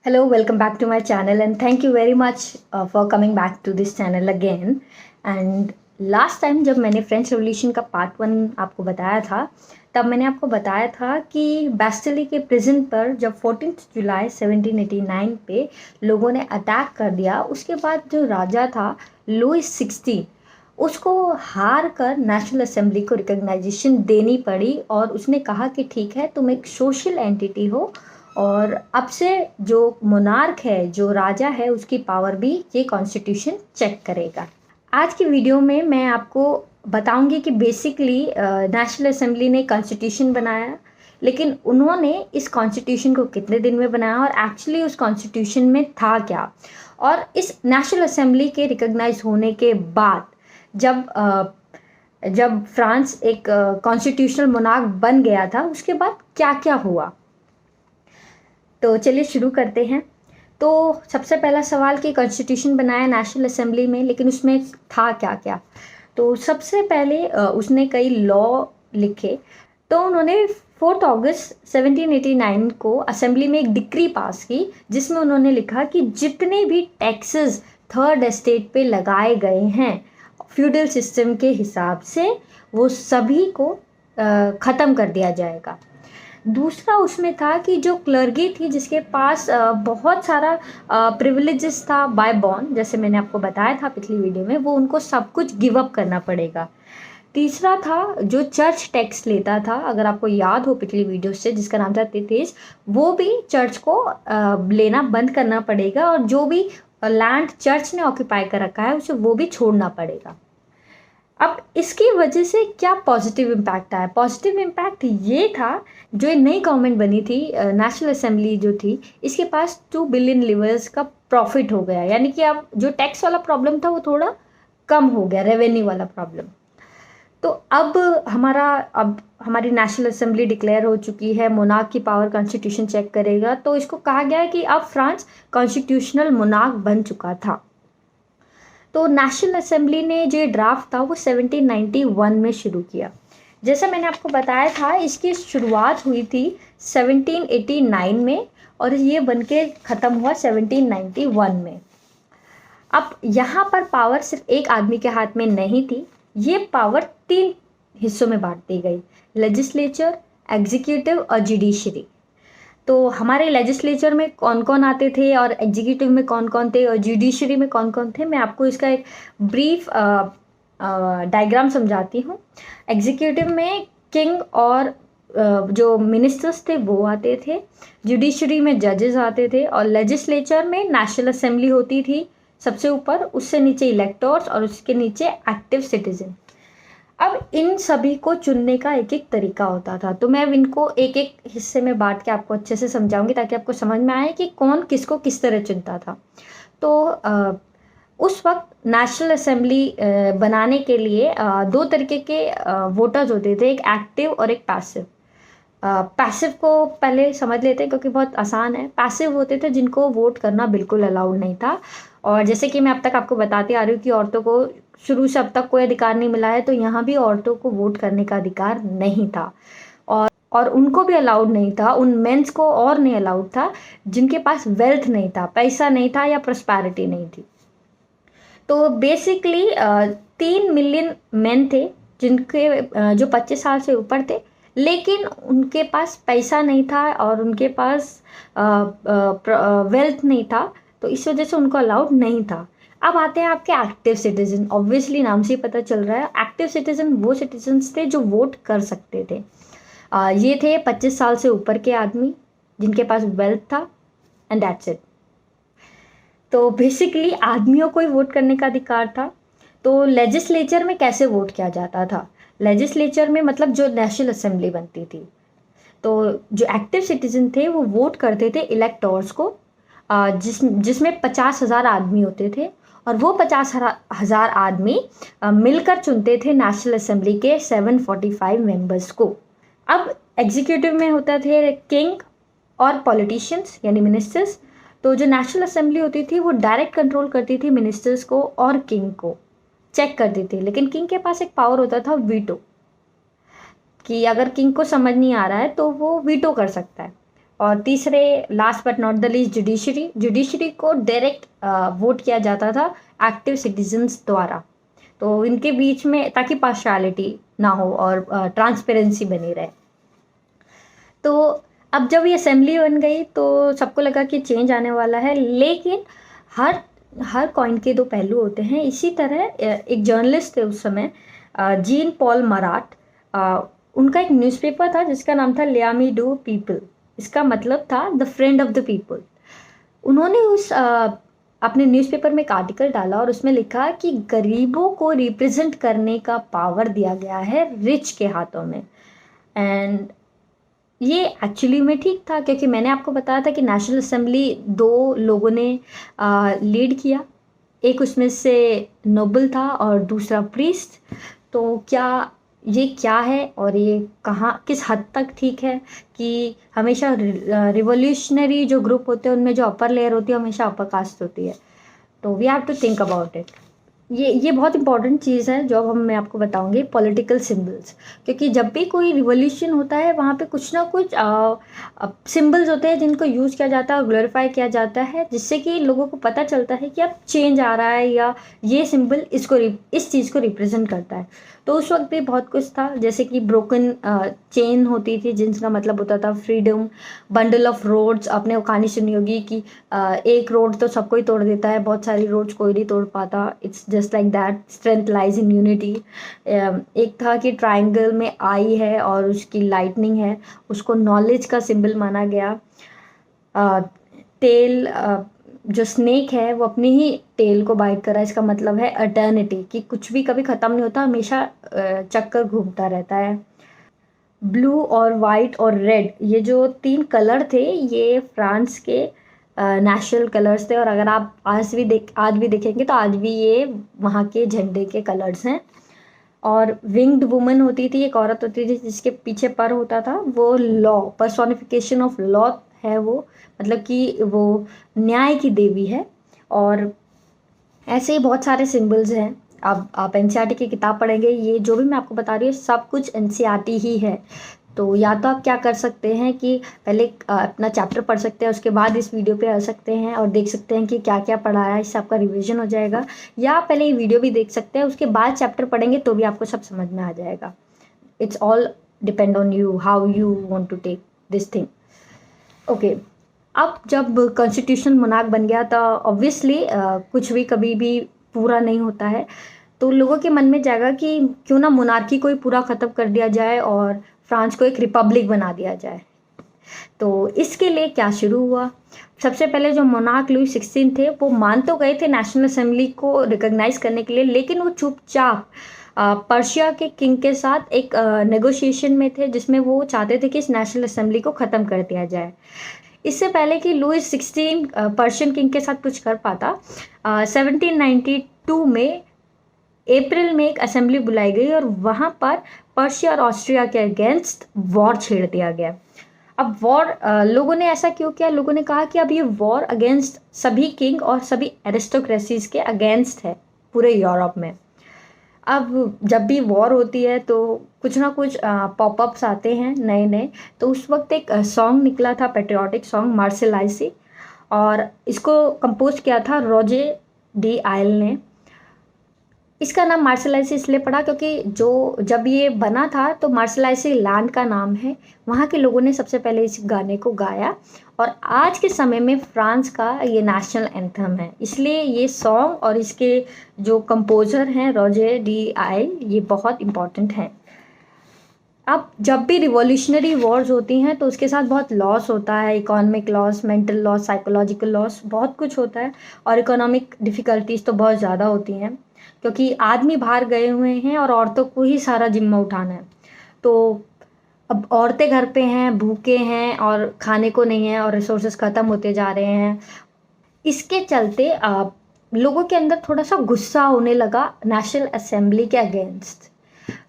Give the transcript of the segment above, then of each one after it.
Hello, welcome back to my channel and thank you very much for coming back to this channel again. And last time जब मैंने French revolution का part 1 आपको बताया था, तब मैंने आपको बताया था कि बैस्टिली के प्रिजन पर जब 14 जुलाई 1789 पे लोगों ने अटैक कर दिया, उसके बाद जो राजा था लुइस 16 उसको हार कर नेशनल असेंबली को रिकग्नाइजेशन देनी पड़ी और उसने कहा कि ठीक है, तुम एक सोशल एंटिटी हो और अब से जो मोनार्क है, जो राजा है, उसकी पावर भी ये कॉन्स्टिट्यूशन चेक करेगा। आज की वीडियो में मैं आपको बताऊंगी कि बेसिकली नेशनल असेंबली ने कॉन्स्टिट्यूशन बनाया, लेकिन उन्होंने इस कॉन्स्टिट्यूशन को कितने दिन में बनाया और एक्चुअली उस कॉन्स्टिट्यूशन में था क्या। और इस नेशनल असेंबली के रिकग्नाइज होने के बाद जब फ्रांस एक कॉन्स्टिट्यूशनल मोनार्क बन गया था, उसके बाद क्या क्या हुआ, तो चलिए शुरू करते हैं। तो सबसे पहला सवाल कि कॉन्स्टिट्यूशन बनाया नेशनल असेंबली में, लेकिन उसमें था क्या क्या। तो सबसे पहले उसने कई लॉ लिखे। तो उन्होंने 4 अगस्त 1789 को असेंबली में एक डिक्री पास की, जिसमें उन्होंने लिखा कि जितने भी टैक्सेस थर्ड एस्टेट पे लगाए गए हैं फ्यूडल सिस्टम के हिसाब से, वो सभी को ख़त्म कर दिया जाएगा। दूसरा उसमें था कि जो क्लर्गी थी, जिसके पास बहुत सारा प्रिविलेजेस था बाय बॉर्न, जैसे मैंने आपको बताया था पिछली वीडियो में, वो उनको सब कुछ गिव अप करना पड़ेगा। तीसरा था जो चर्च टैक्स लेता था, अगर आपको याद हो पिछली वीडियो से, जिसका नाम था तिथेज, वो भी चर्च को लेना बंद करना पड़ेगा और जो भी लैंड चर्च ने ऑक्यूपाई कर रखा है उसे वो भी छोड़ना पड़ेगा। अब इसकी वजह से क्या पॉजिटिव इम्पैक्ट आया? पॉजिटिव इम्पैक्ट ये था, जो एक नई गवर्नमेंट बनी थी, नेशनल असेंबली जो थी, इसके पास 2 बिलियन लिवर्स का प्रॉफिट हो गया। यानी कि अब जो टैक्स वाला प्रॉब्लम था वो थोड़ा कम हो गया, रेवेन्यू वाला प्रॉब्लम। तो अब हमारी नेशनल असेंबली डिक्लेयर हो चुकी है, मोनार्क की पावर कॉन्स्टिट्यूशन चेक करेगा, तो इसको कहा गया है कि अब फ्रांस कॉन्स्टिट्यूशनल मोनार्क बन चुका था। तो नेशनल असेंबली ने जो ड्राफ्ट था वो 1791 में शुरू किया। जैसा मैंने आपको बताया था, इसकी शुरुआत हुई थी 1789 में और ये बनके ख़त्म हुआ 1791 में। अब यहाँ पर पावर सिर्फ एक आदमी के हाथ में नहीं थी, ये पावर 3 हिस्सों में बांट दी गई: लेजिस्लेचर, एग्जीक्यूटिव और जुडिशरी। तो हमारे लेजिस्लेचर में कौन कौन आते थे और एग्जीक्यूटिव में कौन कौन थे और जुडिशरी में कौन कौन थे, मैं आपको इसका एक ब्रीफ डायग्राम समझाती हूँ। एग्जीक्यूटिव में किंग और जो मिनिस्टर्स थे वो आते थे, जुडिशरी में जजेस आते थे और लेजिस्लेचर में नेशनल असेंबली होती थी सबसे ऊपर, उससे नीचे इलेक्टर्स और उसके नीचे एक्टिव सिटीजन। अब इन सभी को चुनने का एक एक तरीका होता था, तो मैं अब इनको एक एक हिस्से में बांट के आपको अच्छे से समझाऊंगी ताकि आपको समझ में आए कि कौन किसको किस तरह चुनता था। तो उस वक्त नेशनल असेंबली बनाने के लिए 2 तरीके के वोटर्स होते थे, एक एक्टिव और एक पैसिव। पैसिव को पहले समझ लेते हैं क्योंकि बहुत आसान है। पैसिव होते थे जिनको वोट करना बिल्कुल अलाउड नहीं था, और जैसे कि मैं अब तक आपको बताती आ रही हूँ कि औरतों को शुरू से अब तक कोई अधिकार नहीं मिला है, तो यहाँ भी औरतों को वोट करने का अधिकार नहीं था और उनको भी अलाउड नहीं था, उन मेंस को और नहीं अलाउड था जिनके पास वेल्थ नहीं था, पैसा नहीं था या प्रॉस्पेरिटी नहीं थी। तो बेसिकली 3 मिलियन मेन थे जिनके जो 25 साल से ऊपर थे, लेकिन उनके पास पैसा नहीं था और उनके पास वेल्थ नहीं था, तो इस वजह से उनको अलाउड नहीं था। अब आते हैं आपके एक्टिव सिटीजन। ऑब्वियसली नाम से ही पता चल रहा है, एक्टिव सिटीजन वो सिटीजन्स थे जो वोट कर सकते थे। ये थे 25 साल से ऊपर के आदमी जिनके पास वेल्थ था, एंड दैट्स इट। तो बेसिकली आदमियों को ही वोट करने का अधिकार था। तो लेजिस्लेचर में कैसे वोट किया जाता था? लेजिस्लेचर में मतलब जो नेशनल असेंबली बनती थी, तो जो एक्टिव सिटीजन थे वो वोट करते थे इलेक्टर्स को, जिसमें 50,000 आदमी होते थे और वो 50,000 आदमी मिलकर चुनते थे नेशनल असेंबली के 745 मेंबर्स को। अब एग्जीक्यूटिव में होता थे किंग और पॉलिटिशियंस यानी मिनिस्टर्स। तो जो नेशनल असेंबली होती थी वो डायरेक्ट कंट्रोल करती थी मिनिस्टर्स को और किंग को, चेक करती थी। लेकिन किंग के पास एक पावर होता था वीटो, कि अगर किंग को समझ नहीं आ रहा है तो वो वीटो कर सकता है। और तीसरे last but not the least judiciary को डायरेक्ट वोट किया जाता था एक्टिव सिटीजन्स द्वारा। तो इनके बीच में ताकि पार्शियलिटी ना हो और ट्रांसपेरेंसी बनी रहे। तो अब जब ये असेंबली बन गई तो सबको लगा कि चेंज आने वाला है, लेकिन हर कॉइन के दो पहलू होते हैं। इसी तरह एक जर्नलिस्ट थे उस समय, जीन पॉल मराट, उनका एक न्यूज़पेपर था जिसका नाम था लियामी डू पीपल। इसका मतलब था the friend of the people. उन्होंने अपने न्यूज़पेपर में एक आर्टिकल डाला और उसमें लिखा कि गरीबों को रिप्रेजेंट करने का पावर दिया गया है रिच के हाथों में। एंड ये एक्चुअली में ठीक था, क्योंकि मैंने आपको बताया था कि नेशनल असेंबली 2 लोगों ने लीड किया, एक उसमें से नोबल था और दूसरा प्रीस्ट। तो ये क्या है और ये कहाँ किस हद तक ठीक है कि हमेशा रिवोल्यूशनरी जो ग्रुप होते हैं उनमें जो अपर लेयर होती है हमेशा अपर कास्ट होती है। तो we have to think about it. ये बहुत इंपॉर्टेंट चीज़ है जो अब मैं आपको बताऊंगी, पॉलिटिकल सिंबल्स। क्योंकि जब भी कोई रिवॉल्यूशन होता है वहाँ पे कुछ ना कुछ सिंबल्स होते हैं जिनको यूज़ किया जाता है और ग्लोरीफाई किया जाता है, जिससे कि लोगों को पता चलता है कि अब चेंज आ रहा है या ये सिंबल इस चीज़ को रिप्रेजेंट करता है। तो उस वक्त भी बहुत कुछ था, जैसे कि ब्रोकन चेन होती थी जिसका मतलब होता था फ्रीडम। बंडल ऑफ रोड्स, आपने वो कहानी सुनी होगी कि एक रोड तो सबको ही तोड़ देता है, बहुत सारी रोड्स कोई नहीं तोड़ पाता। It's just like that, strength lies in unity. एक था कि ट्राइंगल में आई है और उसकी लाइटनिंग है, उसको नॉलेज का सिंबल माना गया। टेल, जो स्नेक है वो अपनी ही टेल को बाइट कर रहा है, इसका मतलब है अटर्निटी, कि कुछ भी कभी ख़त्म नहीं होता, हमेशा चक्कर घूमता रहता है। ब्लू और वाइट और रेड, ये जो 3 कलर थे ये फ्रांस के नेशनल कलर्स थे। और अगर आप आज भी देखेंगे तो आज भी ये वहाँ के झंडे के कलर्स हैं। और विंग्ड वुमन होती थी, एक औरत होती थी जिसके पीछे पर होता था, वो लॉ, पर्सोनिफिकेशन ऑफ लॉ है वो, मतलब कि वो न्याय की देवी है। और ऐसे ही बहुत सारे सिंबल्स हैं। अब आप एनसीईआरटी की किताब पढ़ेंगे, ये जो भी मैं आपको बता रही हूँ सब कुछ एनसीईआरटी ही है। तो या तो आप क्या कर सकते हैं कि पहले अपना चैप्टर पढ़ सकते हैं, उसके बाद इस वीडियो पे आ सकते हैं और देख सकते हैं कि क्या क्या पढ़ा है, इससे आपका रिवीजन हो जाएगा। या आप पहले ये वीडियो भी देख सकते हैं, उसके बाद चैप्टर पढ़ेंगे तो भी आपको सब समझ में आ जाएगा। It's all depend on you, how you want to take this thing. Okay, अब जब कॉन्स्टिट्यूशनल मोनार्क बन गया तो ऑब्वियसली कुछ भी कभी भी पूरा नहीं होता है। तो लोगों के मन में जाएगा कि क्यों ना मोनार्की को ही पूरा ख़त्म कर दिया जाए और फ्रांस को एक रिपब्लिक बना दिया जाए। तो इसके लिए क्या शुरू हुआ? सबसे पहले जो मोनार्क लुई 16 थे वो मान तो गए थे नेशनल असेंबली को रिकॉग्नाइज करने के लिए, लेकिन वो चुपचाप पर्शिया के किंग के साथ एक नेगोशिएशन में थे जिसमें वो चाहते थे कि इस नेशनल असेंबली को ख़त्म कर दिया जाए। इससे पहले कि लुई 16 पर्शियन किंग के साथ कुछ कर पाता, 1792 में अप्रैल में एक असेंबली बुलाई गई और वहाँ पर पर्शिया और ऑस्ट्रिया के अगेंस्ट वॉर छेड़ दिया गया। अब वॉर लोगों ने ऐसा क्यों किया? लोगों ने कहा कि अब ये वॉर अगेंस्ट सभी किंग और सभी एरिस्टोक्रेसीज के अगेंस्ट है पूरे यूरोप में। अब जब भी वॉर होती है तो कुछ ना कुछ पॉपअप्स आते हैं नए नए। तो उस वक्त एक सॉन्ग निकला था, पेट्रियाटिक सॉन्ग मार्सेलाइसी, और इसको कंपोज किया था रोजे डी आयल ने। इसका नाम मार्सेलाइसी इसलिए पड़ा क्योंकि जब ये बना था तो मार्सेलाइसी लैंड का नाम है। वहाँ के लोगों ने सबसे पहले इस गाने को गाया और आज के समय में फ्रांस का ये नेशनल एंथम है। इसलिए ये सॉन्ग और इसके जो कंपोज़र हैं रोजे डी आयल, ये बहुत इम्पॉर्टेंट हैं। अब जब भी रिवॉल्यूशनरी वॉर्स होती हैं तो उसके साथ बहुत लॉस होता है, economic loss, mental loss, psychological loss, बहुत कुछ होता है। और इकोनॉमिक डिफ़िकल्टीज़ तो बहुत ज़्यादा होती हैं क्योंकि आदमी बाहर गए हुए हैं और औरतों को ही सारा जिम्मा उठाना है। तो अब औरतें घर पे हैं, भूखे हैं और खाने को नहीं है और रिसोर्सेज ख़त्म होते जा रहे हैं। इसके चलते लोगों के अंदर थोड़ा सा गुस्सा होने लगा नेशनल असेंबली के अगेंस्ट।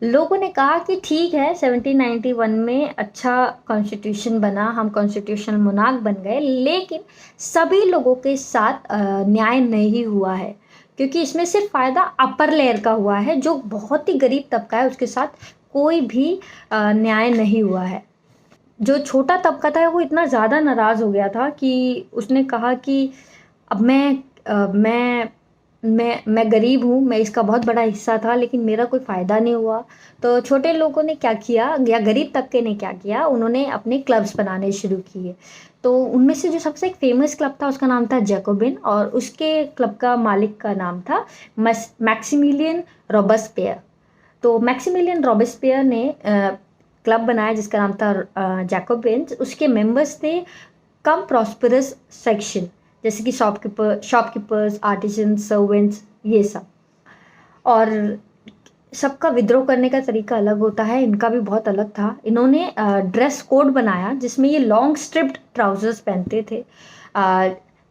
लोगों ने कहा कि ठीक है 1791 में अच्छा कॉन्स्टिट्यूशन बना, हम कॉन्स्टिट्यूशनल मोनार्क बन गए, लेकिन सभी लोगों के साथ न्याय नहीं हुआ है क्योंकि इसमें सिर्फ फ़ायदा अपर लेयर का हुआ है। जो बहुत ही गरीब तबका है उसके साथ कोई भी न्याय नहीं हुआ है। जो छोटा तबका था वो इतना ज़्यादा नाराज़ हो गया था कि उसने कहा कि अब मैं गरीब हूँ, मैं इसका बहुत बड़ा हिस्सा था लेकिन मेरा कोई फ़ायदा नहीं हुआ। तो छोटे लोगों ने क्या किया या गरीब तबके ने क्या किया, उन्होंने अपने क्लब्स बनाने शुरू किए। तो उनमें से जो सबसे एक फ़ेमस क्लब था उसका नाम था जैकोबिन, और उसके क्लब का मालिक का नाम था मैक्सिमिलियन रॉबस्पियर। तो मैक्सिमिलियन रॉबस्पियर ने क्लब बनाया जिसका नाम था जैकोबिन्स। उसके मेंबर्स थे कम प्रॉस्परस सेक्शन, जैसे कि शॉपकीपर्स, आर्टिजन, सर्वेंट्स, ये सब। और सबका विद्रोह करने का तरीका अलग होता है, इनका भी बहुत अलग था। इन्होंने ड्रेस कोड बनाया जिसमें ये लॉन्ग स्ट्रिप्ड ट्राउजर्स पहनते थे।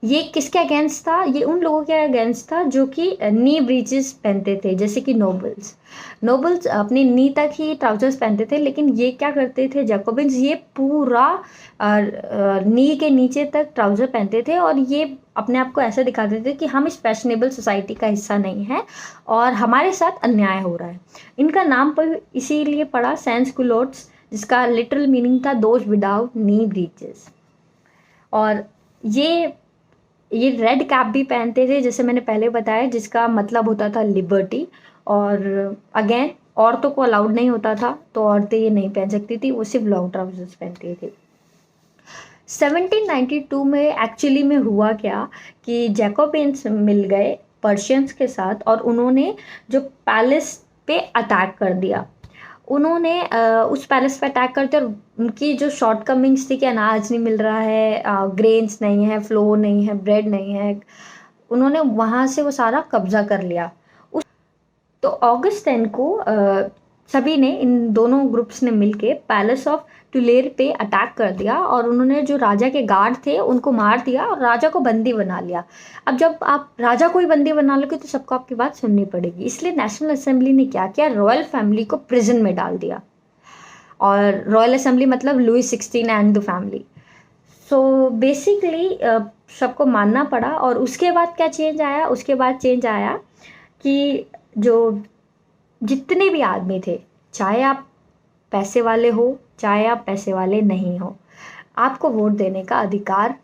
ये किसके अगेंस्ट था? ये उन लोगों के अगेंस्ट था जो कि नी ब्रीचेस पहनते थे, जैसे कि नोबल्स अपनी नी तक ही ट्राउजर्स पहनते थे। लेकिन ये क्या करते थे जैकोबिन्स, ये पूरा नी के नीचे तक ट्राउजर पहनते थे और ये अपने आप को ऐसा दिखाते थे कि हम इस फैशनेबल सोसाइटी का हिस्सा नहीं है और हमारे साथ अन्याय हो रहा है। इनका नाम पर इसीलिए पड़ा सैंस कुलोट्स, जिसका लिटरल मीनिंग था दोज विदाउट नी ब्रीचेस। और ये रेड कैप भी पहनते थे, जैसे मैंने पहले बताया, जिसका मतलब होता था लिबर्टी। और अगेन औरतों को अलाउड नहीं होता था, तो औरतें ये नहीं पहन सकती थी, वो सिर्फ लॉन्ग ट्राउजर्स पहनती थी। 1792 में एक्चुअली में हुआ क्या कि जैकोबिन्स मिल गए पर्शियंस के साथ और उन्होंने जो पैलेस पे अटैक कर दिया। उन्होंने उस पैलेस पे अटैक करते और उनकी जो शॉर्टकमिंग्स थी कि अनाज नहीं मिल रहा है, ग्रेन्स नहीं है, फ्लोर नहीं है, ब्रेड नहीं है, उन्होंने वहाँ से वो सारा कब्जा कर लिया। तो अगस्त 10 को सभी ने, इन दोनों ग्रुप्स ने मिलके पैलेस ऑफ टुलेर पे अटैक कर दिया और उन्होंने जो राजा के गार्ड थे उनको मार दिया और राजा को बंदी बना लिया। अब जब आप राजा को ही बंदी बना लोगे तो सबको आपकी बात सुननी पड़ेगी, इसलिए नेशनल असेंबली ने क्या किया, रॉयल फैमिली को प्रिजन में डाल दिया। और रॉयल असेंबली मतलब Louis 16 and the family. So basically सबको मानना पड़ा। और उसके बाद क्या चेंज आया? उसके बाद चेंज आया कि जो जितने भी आदमी थे, चाहे आप पैसे वाले हो चाहे आप पैसे वाले नहीं हो, आपको वोट देने का अधिकार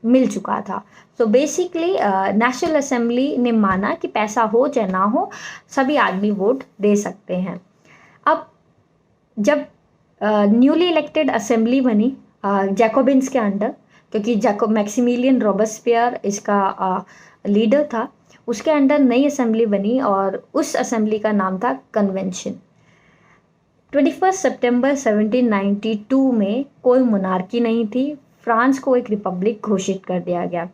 मिल चुका था। सो बेसिकली नेशनल असेंबली ने माना कि पैसा हो चाहे ना हो, सभी आदमी वोट दे सकते हैं। अब जब न्यूली इलेक्टेड असेंबली बनी जैकोबिन्स के अंडर, क्योंकि मैक्सिमिलियन रॉबस्पियर इसका लीडर था, उसके अंडर नई असेंबली बनी और उस असेंबली का नाम था कन्वेंशन। 21 सितंबर 1792 में कोई मोनार्की नहीं थी, फ्रांस को एक रिपब्लिक घोषित कर दिया गया।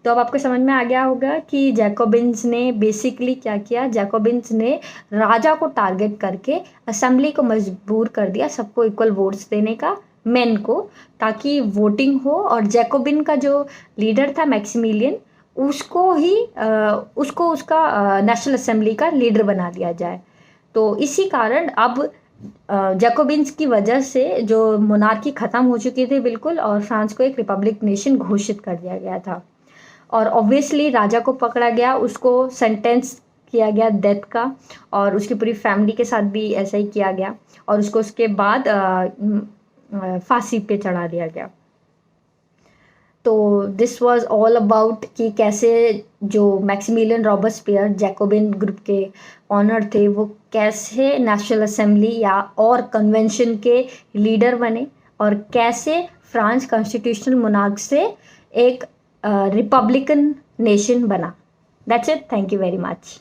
तो अब आपको समझ में आ गया होगा कि जैकोबिन्स ने बेसिकली क्या किया। जैकोबिन्स ने राजा को टारगेट करके असेंबली को मजबूर कर दिया सबको इक्वल वोट्स देने का, मेन को, ताकि वोटिंग हो। और जैकोबिन का जो लीडर था मैक्सिमिलियन, उसको उसका नेशनल असेंबली का लीडर बना दिया जाए। तो इसी कारण अब जैकोबिन्स की वजह से जो मोनार्की ख़त्म हो चुकी थी बिल्कुल, और फ्रांस को एक रिपब्लिक नेशन घोषित कर दिया गया था। और ऑब्वियसली राजा को पकड़ा गया, उसको सेंटेंस किया गया डेथ का, और उसकी पूरी फैमिली के साथ भी ऐसा ही किया गया, और उसको उसके बाद फांसी पे चढ़ा दिया गया। तो दिस वाज ऑल अबाउट कि कैसे जो मैक्सिमिलियन रॉबस्पियर जैकोबिन ग्रुप के ऑनर थे, वो कैसे नेशनल असेंबली या और कन्वेंशन के लीडर बने, और कैसे फ्रांस कॉन्स्टिट्यूशनल मोनार्क से एक रिपब्लिकन नेशन बना। That's it, thank you very much.